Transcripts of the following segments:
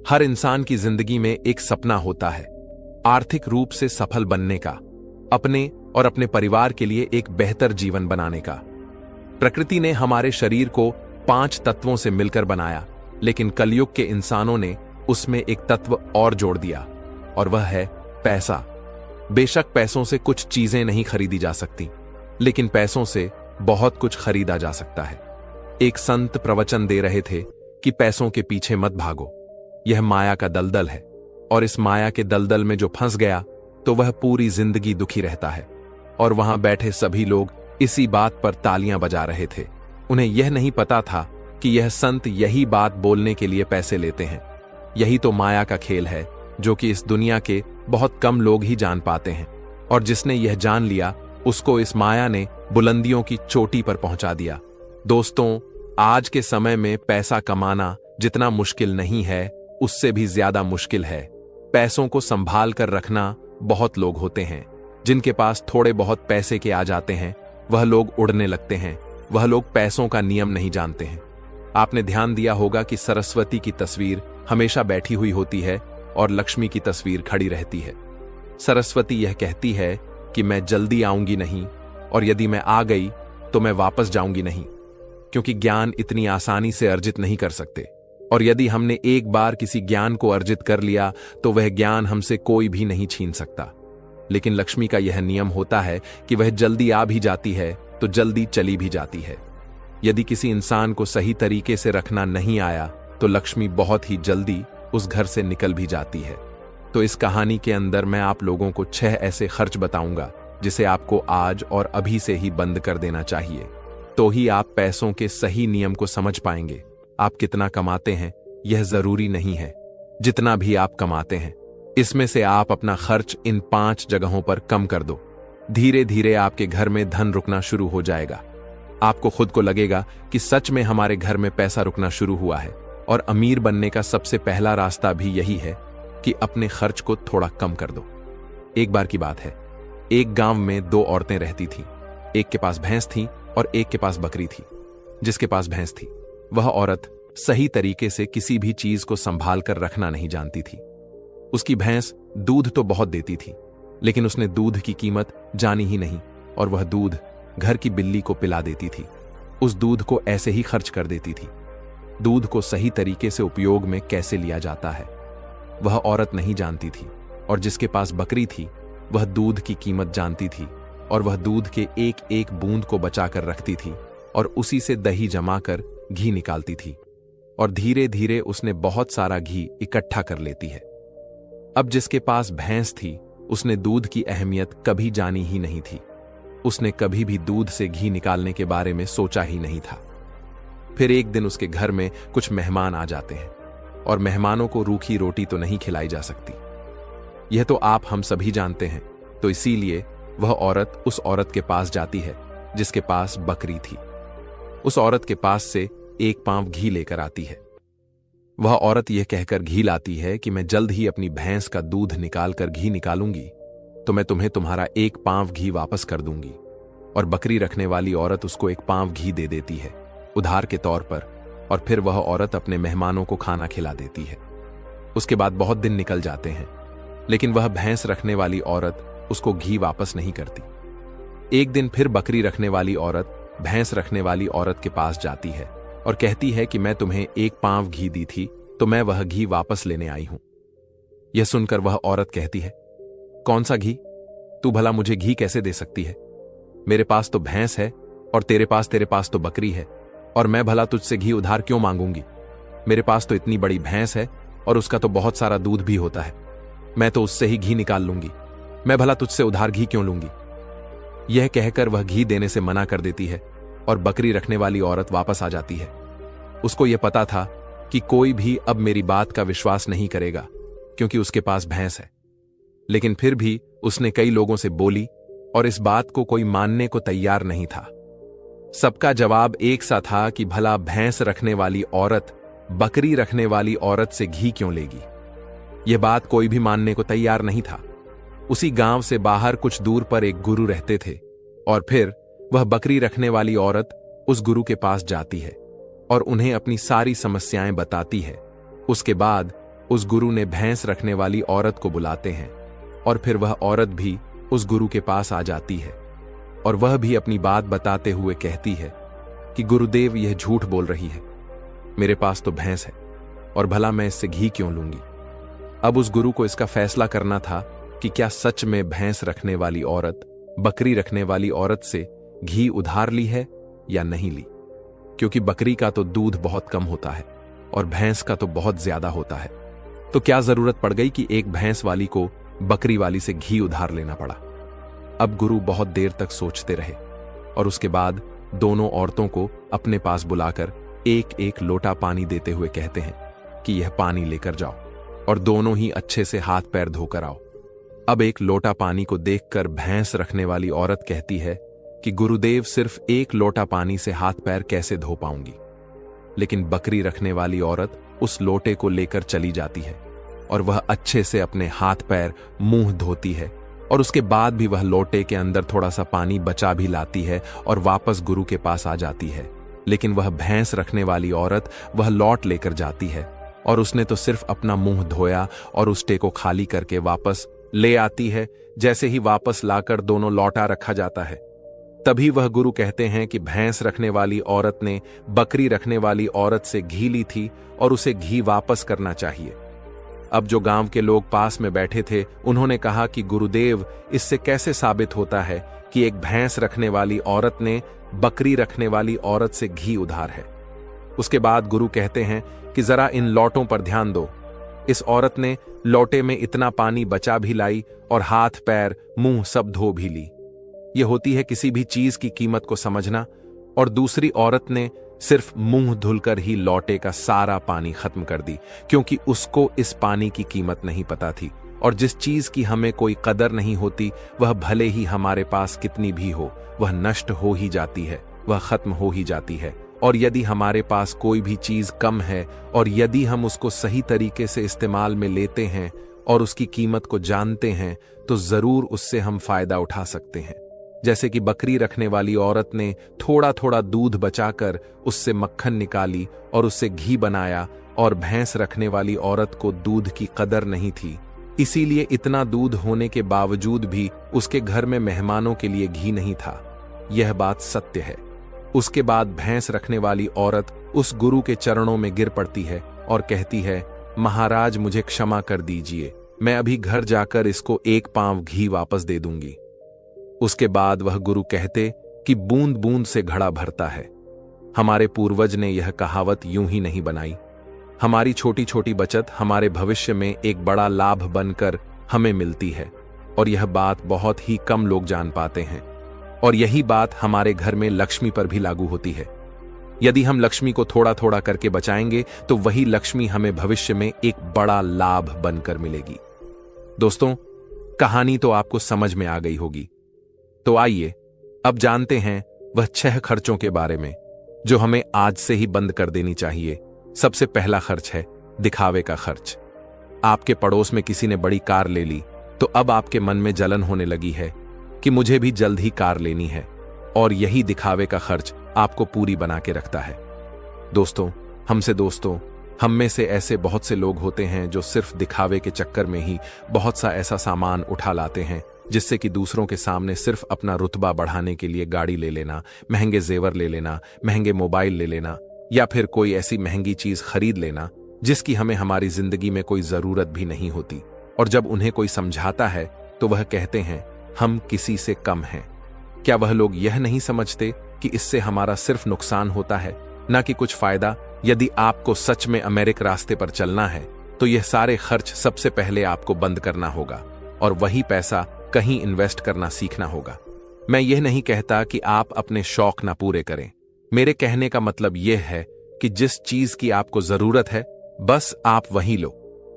हर इंसान की जिंदगी में एक सपना होता है, आर्थिक रूप से सफल बनने का, अपने और अपने परिवार के लिए एक बेहतर जीवन बनाने का। प्रकृति ने हमारे शरीर को 5 तत्वों से मिलकर बनाया, लेकिन कलयुग के इंसानों ने उसमें एक तत्व और जोड़ दिया, और वह है पैसा। बेशक पैसों से कुछ चीजें नहीं खरीदी जा सकती, लेकिन पैसों से बहुत कुछ खरीदा जा सकता है। एक संत प्रवचन दे रहे थे कि पैसों के पीछे मत भागो, यह माया का दलदल है, और इस माया के दलदल में जो फंस गया तो वह पूरी जिंदगी दुखी रहता है। और वहां बैठे सभी लोग इसी बात पर तालियां बजा रहे थे। उन्हें यह नहीं पता था कि यह संत यही बात बोलने के लिए पैसे लेते हैं। यही तो माया का खेल है, जो कि इस दुनिया के बहुत कम लोग ही जान पाते हैं, और जिसने यह जान लिया उसको इस माया ने बुलंदियों की चोटी पर पहुंचा दिया। दोस्तों, आज के समय में पैसा कमाना जितना मुश्किल नहीं है, उससे भी ज्यादा मुश्किल है। पैसों को संभाल कर रखना बहुत लोग होते हैं। जिनके पास थोड़े बहुत पैसे के आ जाते हैं, वह लोग उड़ने लगते हैं। वह लोग पैसों का नियम नहीं जानते हैं। आपने ध्यान दिया होगा कि सरस्वती की तस्वीर हमेशा बैठी हुई होती है और लक्ष्मी की तस्वीर खड़ी रहती है। सरस्वती यह कहती है कि मैं जल्दी आऊंगी नहीं, और यदि मैं आ गई तो मैं वापस जाऊंगी नहीं, क्योंकि ज्ञान इतनी आसानी से अर्जित नहीं कर सकते। और यदि हमने एक बार किसी ज्ञान को अर्जित कर लिया तो वह ज्ञान हमसे कोई भी नहीं छीन सकता। लेकिन लक्ष्मी का यह नियम होता है कि वह जल्दी आ भी जाती है तो जल्दी चली भी जाती है। यदि किसी इंसान को सही तरीके से रखना नहीं आया तो लक्ष्मी बहुत ही जल्दी उस घर से निकल भी जाती है। तो इस कहानी के अंदर मैं आप लोगों को 6 ऐसे खर्च बताऊंगा जिसे आपको आज और अभी से ही बंद कर देना चाहिए। तो ही आप पैसों के सही नियम को समझ पाएंगे। आप कितना कमाते हैं यह जरूरी नहीं है, जितना भी आप कमाते हैं इसमें से आप अपना खर्च इन 5 जगहों पर कम कर दो। धीरे धीरे आपके घर में धन रुकना शुरू हो जाएगा। आपको खुद को लगेगा कि सच में हमारे घर में पैसा रुकना शुरू हुआ है। और अमीर बनने का सबसे पहला रास्ता भी यही है कि अपने खर्च को थोड़ा कम कर दो। एक बार की बात है, एक गांव में 2 औरतें रहती थीं। एक के पास भैंस थी और एक के पास बकरी थी। जिसके पास भैंस थी वह औरत सही तरीके से किसी भी चीज को संभाल कर रखना नहीं जानती थी। उसकी भैंस दूध तो बहुत देती थी, लेकिन उसने दूध की कीमत जानी ही नहीं, और वह दूध घर की बिल्ली को पिला देती थी। उस दूध को ऐसे ही खर्च कर देती थी। दूध को सही तरीके से उपयोग में कैसे लिया जाता है वह औरत नहीं जानती थी। और जिसके पास बकरी थी वह दूध की कीमत जानती थी, और वह दूध के एक एक बूंद को बचाकर रखती थी, और उसी से दही जमाकर घी निकालती थी, और धीरे धीरे उसने बहुत सारा घी इकट्ठा कर लेती है। अब जिसके पास भैंस थी उसने दूध की अहमियत कभी जानी ही नहीं थी। उसने कभी भी दूध से घी निकालने के बारे में सोचा ही नहीं था। फिर एक दिन उसके घर में कुछ मेहमान आ जाते हैं, और मेहमानों को रूखी रोटी तो नहीं खिलाई जा सकती। यह तो आप हम सभी जानते हैं। तो इसीलिए वह औरत उस औरत के पास जाती है जिसके पास बकरी थी। उस औरत के पास से 1 पांव घी लेकर आती है। वह औरत यह कहकर घी लाती है कि मैं जल्द ही अपनी भैंस का दूध निकालकर घी निकालूंगी तो मैं तुम्हें तुम्हारा 1 पांव घी वापस कर दूंगी। और बकरी रखने वाली औरत उसको 1 पांव घी दे देती है उधार के तौर पर, और फिर वह औरत अपने मेहमानों को खाना खिला देती है। उसके बाद बहुत दिन निकल जाते हैं, लेकिन वह भैंस रखने वाली औरत उसको घी वापस नहीं करती। एक दिन फिर बकरी रखने वाली औरत भैंस रखने वाली औरत के पास जाती है और कहती है कि मैं तुम्हें 1 पांव घी दी थी तो मैं वह घी वापस लेने आई हूं। यह सुनकर वह औरत कहती है, कौन सा घी? तू भला मुझे घी कैसे दे सकती है? मेरे पास तो भैंस है और तेरे पास तो बकरी है, और मैं भला तुझसे घी उधार क्यों मांगूंगी? मेरे पास तो इतनी बड़ी भैंस है और उसका तो बहुत सारा दूध भी होता है। मैं तो उससे ही घी निकाल लूंगी। मैं भला तुझसे उधार घी क्यों लूंगी? यह कहकर वह घी देने से मना कर देती है, और बकरी रखने वाली औरत वापस आ जाती है। उसको यह पता था कि कोई भी अब मेरी बात का विश्वास नहीं करेगा, क्योंकि उसके पास भैंस है। लेकिन फिर भी उसने कई लोगों से बोली, और इस बात को कोई मानने को तैयार नहीं था। सबका जवाब एक सा था कि भला भैंस रखने वाली औरत बकरी रखने वाली औरत से घी क्यों लेगी? यह बात कोई भी मानने को तैयार नहीं था। उसी गांव से बाहर कुछ दूर पर एक गुरु रहते थे, और फिर वह बकरी रखने वाली औरत उस गुरु के पास जाती है और उन्हें अपनी सारी समस्याएं बताती है। उसके बाद उस गुरु ने भैंस रखने वाली औरत को बुलाते हैं और फिर वह औरत भी उस गुरु के पास आ जाती है और वह भी अपनी बात बताते हुए कहती है कि गुरुदेव यह झूठ बोल रही है, मेरे पास तो भैंस है और भला मैं इससे घी क्यों लूंगी। अब उस गुरु को इसका फैसला करना था कि क्या सच में भैंस रखने वाली औरत बकरी रखने वाली औरत से घी उधार ली है या नहीं ली, क्योंकि बकरी का तो दूध बहुत कम होता है और भैंस का तो बहुत ज्यादा होता है। तो क्या जरूरत पड़ गई कि एक भैंस वाली को बकरी वाली से घी उधार लेना पड़ा। अब गुरु बहुत देर तक सोचते रहे और उसके बाद दोनों औरतों को अपने पास बुलाकर एक एक लोटा पानी देते हुए कहते हैं कि यह पानी लेकर जाओ और दोनों ही अच्छे से हाथ पैर धोकर आओ। अब एक लोटा पानी को देखकर भैंस रखने वाली औरत कहती है कि गुरुदेव सिर्फ एक लोटा पानी से हाथ पैर कैसे धो पाऊंगी। लेकिन बकरी रखने वाली औरत उस लोटे को लेकर चली जाती है और वह अच्छे से अपने हाथ पैर मुंह धोती है और उसके बाद भी वह लोटे के अंदर थोड़ा सा पानी बचा भी लाती है और वापस गुरु के पास आ जाती है। लेकिन वह भैंस रखने वाली औरत वह लौट लेकर जाती है और उसने तो सिर्फ अपना मुंह धोया और उस टे को खाली करके वापस ले आती है। जैसे ही वापस लाकर दोनों लौटा रखा जाता है, तभी वह गुरु कहते हैं कि भैंस रखने वाली औरत ने बकरी रखने वाली औरत से घी ली थी और उसे घी वापस करना चाहिए। अब जो गांव के लोग पास में बैठे थे उन्होंने कहा कि गुरुदेव, इससे कैसे साबित होता है कि एक भैंस रखने वाली औरत ने बकरी रखने वाली औरत से घी उधार है। उसके बाद गुरु कहते हैं कि जरा इन लौटों पर ध्यान दो। इस औरत ने लौटे में इतना पानी बचा भी लाई और हाथ पैर मुंह सब धो भी ली। यह होती है किसी भी चीज की कीमत को समझना। और दूसरी औरत ने सिर्फ मुंह धुलकर ही लौटे का सारा पानी खत्म कर दी, क्योंकि उसको इस पानी की कीमत नहीं पता थी। और जिस चीज की हमें कोई कदर नहीं होती, वह भले ही हमारे पास कितनी भी हो, वह नष्ट हो ही जाती है, वह खत्म हो ही जाती है। और यदि हमारे पास कोई भी चीज कम है और यदि हम उसको सही तरीके से इस्तेमाल में लेते हैं और उसकी कीमत को जानते हैं, तो जरूर उससे हम फायदा उठा सकते हैं। जैसे कि बकरी रखने वाली औरत ने थोड़ा थोड़ा दूध बचाकर उससे मक्खन निकाली और उससे घी बनाया, और भैंस रखने वाली औरत को दूध की कदर नहीं थी, इसीलिए इतना दूध होने के बावजूद भी उसके घर में मेहमानों के लिए घी नहीं था। यह बात सत्य है। उसके बाद भैंस रखने वाली औरत उस गुरु के चरणों में गिर पड़ती है और कहती है, महाराज मुझे क्षमा कर दीजिए, मैं अभी घर जाकर इसको एक पांव घी वापस दे दूंगी। उसके बाद वह गुरु कहते कि बूंद बूंद से घड़ा भरता है। हमारे पूर्वज ने यह कहावत यूं ही नहीं बनाई। हमारी छोटी छोटी बचत हमारे भविष्य में एक बड़ा लाभ बनकर हमें मिलती है, और यह बात बहुत ही कम लोग जान पाते हैं। और यही बात हमारे घर में लक्ष्मी पर भी लागू होती है। यदि हम लक्ष्मी को थोड़ा थोड़ा करके बचाएंगे तो वही लक्ष्मी हमें भविष्य में एक बड़ा लाभ बनकर मिलेगी। दोस्तों, कहानी तो आपको समझ में आ गई होगी। तो आइए अब जानते हैं वह 6 खर्चों के बारे में जो हमें आज से ही बंद कर देनी चाहिए। सबसे पहला खर्च है दिखावे का खर्च। आपके पड़ोस में किसी ने बड़ी कार ले ली तो अब आपके मन में जलन होने लगी है कि मुझे भी जल्द ही कार लेनी है, और यही दिखावे का खर्च आपको पूरी बना के रखता है। दोस्तों, हम में से ऐसे बहुत से लोग होते हैं जो सिर्फ दिखावे के चक्कर में ही बहुत सा ऐसा सामान उठा लाते हैं जिससे कि दूसरों के सामने सिर्फ अपना रुतबा बढ़ाने के लिए गाड़ी ले लेना, महंगे जेवर ले लेना, महंगे मोबाइल ले लेना, या फिर कोई ऐसी महंगी चीज खरीद लेना जिसकी हमें हमारी जिंदगी में कोई जरूरत भी नहीं होती। और जब उन्हें कोई समझाता है तो वह कहते हैं हम किसी से कम हैं। क्या वह लोग यह नहीं समझते कि इससे हमारा सिर्फ नुकसान होता है, ना कि कुछ फायदा? यदि आपको सच में अमेरिक रास्ते पर चलना है तो यह सारे खर्च सबसे पहले आपको बंद करना होगा और वही पैसा कहीं इन्वेस्ट करना सीखना होगा। मैं यह नहीं कहता कि आप अपने शौक ना पूरे करें। मेरे कहने का मतलब यह है कि जिस चीज की आपको जरूरत है बस आप वही लो।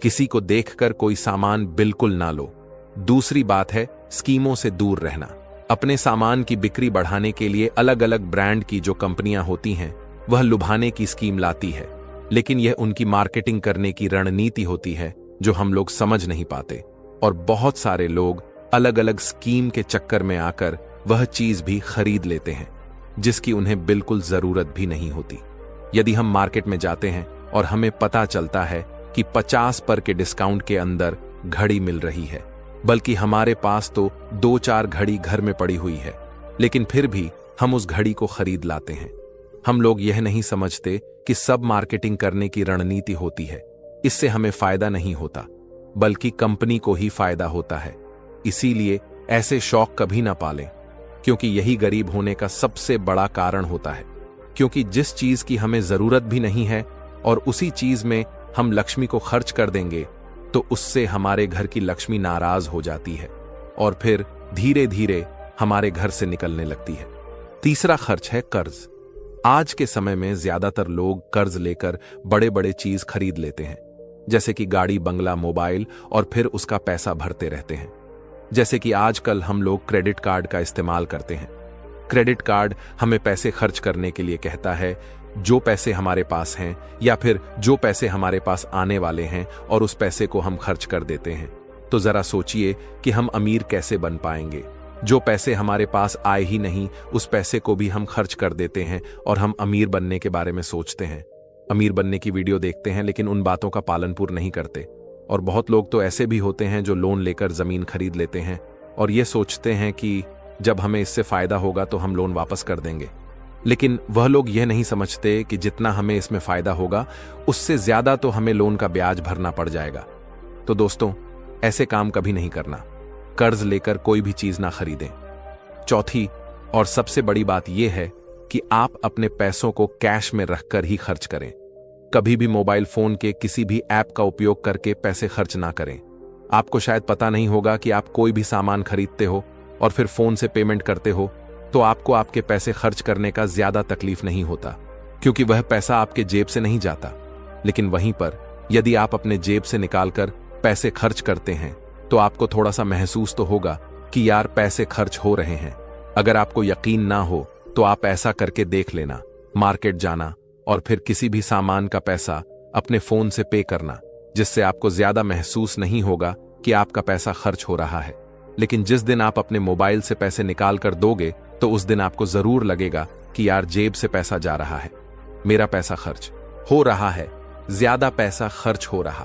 किसी को देखकर कोई सामान बिल्कुल ना लो। दूसरी बात है स्कीमों से दूर रहना। अपने सामान की बिक्री बढ़ाने के लिए अलग अलग ब्रांड की जो कंपनियां होती हैं वह लुभाने की स्कीम लाती है, लेकिन यह उनकी मार्केटिंग करने की रणनीति होती है जो हम लोग समझ नहीं पाते। और बहुत सारे लोग अलग अलग स्कीम के चक्कर में आकर वह चीज भी खरीद लेते हैं जिसकी उन्हें बिल्कुल जरूरत भी नहीं होती। यदि हम मार्केट में जाते हैं और हमें पता चलता है कि 50% के डिस्काउंट के अंदर घड़ी मिल रही है, बल्कि हमारे पास तो 2-4 घड़ी घर में पड़ी हुई है, लेकिन फिर भी हम उस घड़ी को खरीद लाते हैं। हम लोग यह नहीं समझते कि सब मार्केटिंग करने की रणनीति होती है। इससे हमें फायदा नहीं होता, बल्कि कंपनी को ही फायदा होता है। इसीलिए ऐसे शौक कभी ना पालें, क्योंकि यही गरीब होने का सबसे बड़ा कारण होता है। क्योंकि जिस चीज की हमें जरूरत भी नहीं है और उसी चीज में हम लक्ष्मी को खर्च कर देंगे, तो उससे हमारे घर की लक्ष्मी नाराज हो जाती है और फिर धीरे धीरे हमारे घर से निकलने लगती है। तीसरा खर्च है कर्ज। आज के समय में ज्यादातर लोग कर्ज लेकर बड़े बड़े चीज खरीद लेते हैं, जैसे कि गाड़ी, बंगला, मोबाइल, और फिर उसका पैसा भरते रहते हैं। जैसे कि आजकल हम लोग क्रेडिट कार्ड का इस्तेमाल करते हैं। क्रेडिट कार्ड हमें पैसे खर्च करने के लिए कहता है, जो पैसे हमारे पास हैं या फिर जो पैसे हमारे पास आने वाले हैं, और उस पैसे को हम खर्च कर देते हैं। तो जरा सोचिए कि हम अमीर कैसे बन पाएंगे। जो पैसे हमारे पास आए ही नहीं, उस पैसे को भी हम खर्च कर देते हैं और हम अमीर बनने के बारे में सोचते हैं। अमीर बनने की वीडियो देखते हैं, लेकिन उन बातों का पालन पूर्ण नहीं करते। और बहुत लोग तो ऐसे भी होते हैं जो लोन लेकर जमीन खरीद लेते हैं और ये सोचते हैं कि जब हमें इससे फायदा होगा तो हम लोन वापस कर देंगे। लेकिन वह लोग यह नहीं समझते कि जितना हमें इसमें फायदा होगा, उससे ज्यादा तो हमें लोन का ब्याज भरना पड़ जाएगा। तो दोस्तों, ऐसे काम कभी नहीं करना। कर्ज लेकर कोई भी चीज ना खरीदें। चौथी और सबसे बड़ी बात यह है कि आप अपने पैसों को कैश में रखकर ही खर्च करें। कभी भी मोबाइल फोन के किसी भी ऐप का उपयोग करके पैसे खर्च ना करें। आपको शायद पता नहीं होगा कि आप कोई भी सामान खरीदते हो और फिर फोन से पेमेंट करते हो, तो आपको आपके पैसे खर्च करने का ज्यादा तकलीफ नहीं होता, क्योंकि वह पैसा आपके जेब से नहीं जाता। लेकिन वहीं पर यदि आप अपने जेब से निकालकर पैसे खर्च करते हैं, तो आपको थोड़ा सा महसूस तो होगा कि यार पैसे खर्च हो रहे हैं। अगर आपको यकीन ना हो तो आप ऐसा करके देख लेना, मार्केट जाना और फिर किसी भी सामान का पैसा अपने फोन से पे करना, जिससे आपको ज्यादा महसूस नहीं होगा कि आपका पैसा खर्च हो रहा है। लेकिन जिस दिन आप अपने मोबाइल से पैसे निकाल कर दोगे, तो उस दिन आपको जरूर लगेगा कि यार जेब से पैसा जा रहा है, मेरा पैसा खर्च हो रहा है, ज्यादा पैसा खर्च हो रहा।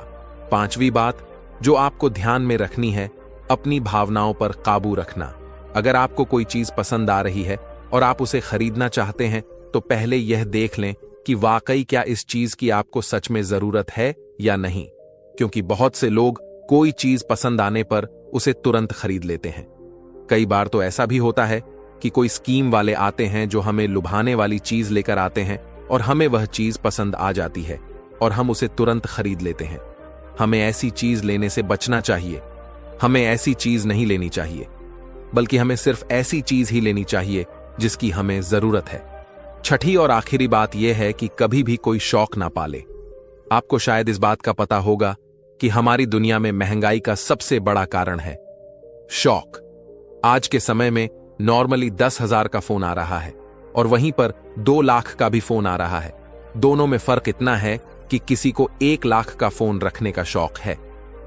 पांचवी बात जो आपको ध्यान में रखनी है, अपनी भावनाओं पर काबू रखना। अगर आपको कोई चीज पसंद आ रही है और आप उसे खरीदना चाहते हैं, तो पहले यह देख लें कि वाकई क्या इस चीज की आपको सच में जरूरत है या नहीं। क्योंकि बहुत से लोग कोई चीज पसंद आने पर उसे तुरंत खरीद लेते हैं। कई बार तो ऐसा भी होता है कि कोई स्कीम वाले आते हैं जो हमें लुभाने वाली चीज लेकर आते हैं और हमें वह चीज पसंद आ जाती है और हम उसे तुरंत खरीद लेते हैं। हमें ऐसी चीज लेने से बचना चाहिए। हमें ऐसी चीज नहीं लेनी चाहिए, बल्कि हमें सिर्फ ऐसी चीज ही लेनी चाहिए जिसकी हमें जरूरत है। छठी और आखिरी बात यह है कि कभी भी कोई शौक ना पाले। आपको शायद इस बात का पता होगा कि हमारी दुनिया में महंगाई का सबसे बड़ा कारण है शौक। आज के समय में नॉर्मली 10,000 का फोन आ रहा है और वहीं पर 2 लाख का भी फोन आ रहा है। दोनों में फर्क इतना है कि किसी को 1 लाख का फोन रखने का शौक है,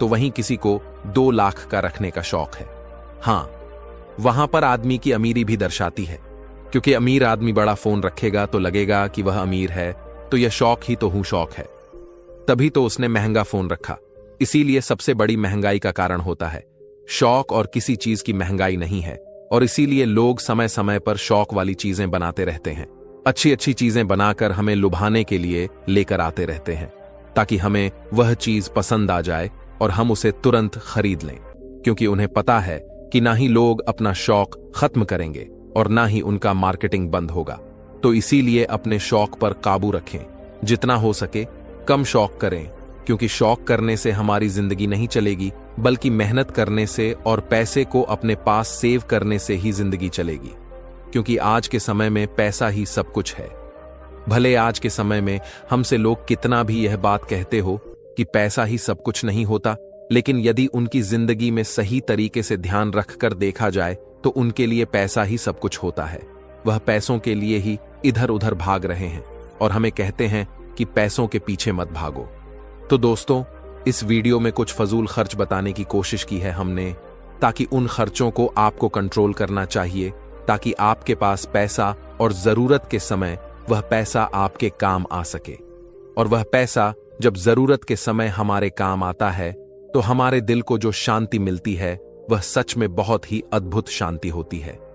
तो वहीं किसी को 2 लाख का रखने का शौक है। हां, वहां पर आदमी की अमीरी भी दर्शाती है, क्योंकि अमीर आदमी बड़ा फोन रखेगा तो लगेगा कि वह अमीर है, तो यह शौक ही तो हूं शौक है, तभी तो उसने महंगा फोन रखा। इसीलिए सबसे बड़ी महंगाई का कारण होता है शौक, और किसी चीज की महंगाई नहीं है। और इसीलिए लोग समय समय पर शौक वाली चीजें बनाते रहते हैं, अच्छी अच्छी चीजें बनाकर हमें लुभाने के लिए लेकर आते रहते हैं, ताकि हमें वह चीज पसंद आ जाए और हम उसे तुरंत खरीद लें। क्योंकि उन्हें पता है कि ना ही लोग अपना शौक खत्म करेंगे और ना ही उनका मार्केटिंग बंद होगा। तो इसीलिए अपने शौक पर काबू रखें। जितना हो सके कम शौक करें, क्योंकि शौक करने से हमारी जिंदगी नहीं चलेगी, बल्कि मेहनत करने से और पैसे को अपने पास सेव करने से ही जिंदगी चलेगी। क्योंकि आज के समय में पैसा ही सब कुछ है। भले आज के समय में हमसे लोग कितना भी यह बात कहते हो कि पैसा ही सब कुछ नहीं होता, लेकिन यदि उनकी जिंदगी में सही तरीके से ध्यान रखकर देखा जाए तो उनके लिए पैसा ही सब कुछ होता है। वह पैसों के लिए ही इधर उधर भाग रहे हैं और हमें कहते हैं कि पैसों के पीछे मत भागो। तो दोस्तों, इस वीडियो में कुछ फजूल खर्च बताने की कोशिश की है हमने, ताकि उन खर्चों को आपको कंट्रोल करना चाहिए, ताकि आपके पास पैसा और जरूरत के समय वह पैसा आपके काम आ सके। और वह पैसा जब जरूरत के समय हमारे काम आता है तो हमारे दिल को जो शांति मिलती है वह सच में बहुत ही अद्भुत शांति होती है।